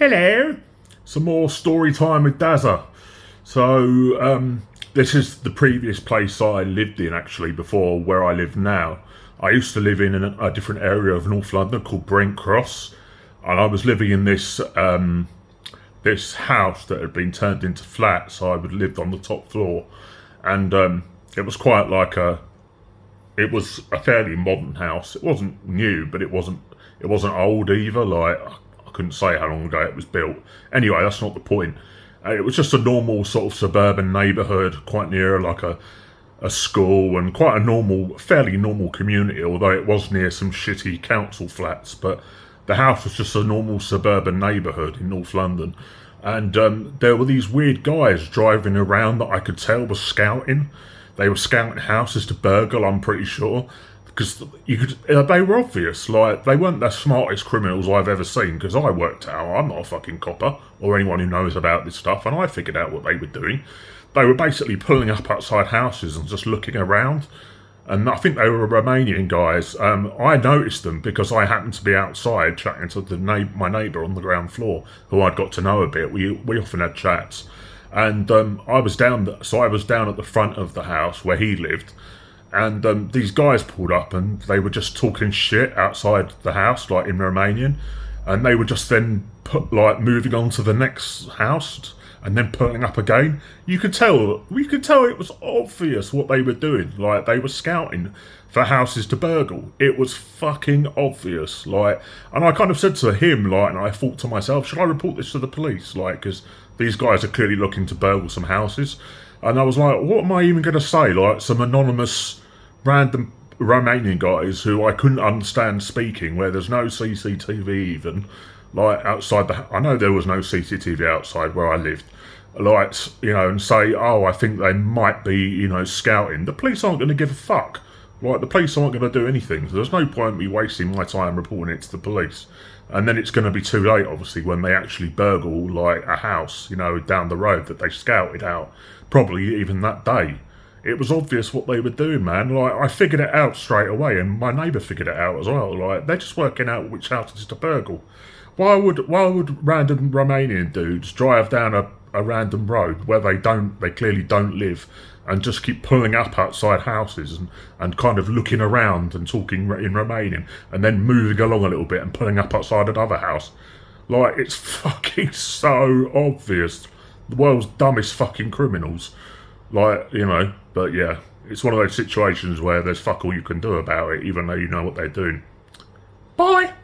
Hello. Some more story time with Dazza. So, this is the previous place I lived in, actually, before where I live now. I used to live in a different area of North London called Brent Cross, and I was living in this house that had been turned into flats. So I would lived on the top floor, and it was quite like it was a fairly modern house. It wasn't new, but it wasn't old either. Like, I couldn't say how long ago it was built. Anyway, that's not the point. It was just a normal sort of suburban neighbourhood, quite near like a school, and quite a fairly normal community, although it was near some shitty council flats. But the house was just a normal suburban neighbourhood in North London. And there were these weird guys driving around that I could tell were scouting. They were scouting houses to burgle, I'm pretty sure. Because they were obvious. Like, they weren't the smartest criminals I've ever seen, because I worked out, I'm not a fucking copper, or anyone who knows about this stuff, and I figured out what they were doing. They were basically pulling up outside houses and just looking around, and I think they were Romanian guys. I noticed them because I happened to be outside chatting to my neighbour on the ground floor, who I'd got to know a bit. We often had chats, and I was down at the front of the house where he lived. And these guys pulled up and they were just talking shit outside the house, like in Romanian. And they were just then moving on to the next house and then pulling up again. We could tell it was obvious what they were doing. Like, they were scouting for houses to burgle. It was fucking obvious. Like, and I kind of said to him, like, and I thought to myself, should I report this to the police? Like, because these guys are clearly looking to burgle some houses. And I was like, what am I even going to say? Like, some anonymous random Romanian guys who I couldn't understand speaking, where there's no CCTV even, like, outside I know there was no CCTV outside where I lived, like, and say, oh, I think they might be, scouting. The police aren't going to give a fuck. Like, the police aren't going to do anything. So there's no point me wasting my time reporting it to the police. And then it's going to be too late, obviously, when they actually burgle, like, a house, down the road that they scouted out, probably even that day. It was obvious what they were doing, man. Like, I figured it out straight away, and my neighbour figured it out as well. Like, they're just working out which houses to burgle. Why would random Romanian dudes drive down a random road where they clearly don't live, and just keep pulling up outside houses and kind of looking around and talking in Romanian, and then moving along a little bit and pulling up outside another house? Like, it's fucking so obvious. The world's dumbest fucking criminals. Like, but yeah, it's one of those situations where there's fuck all you can do about it, even though you know what they're doing. Bye!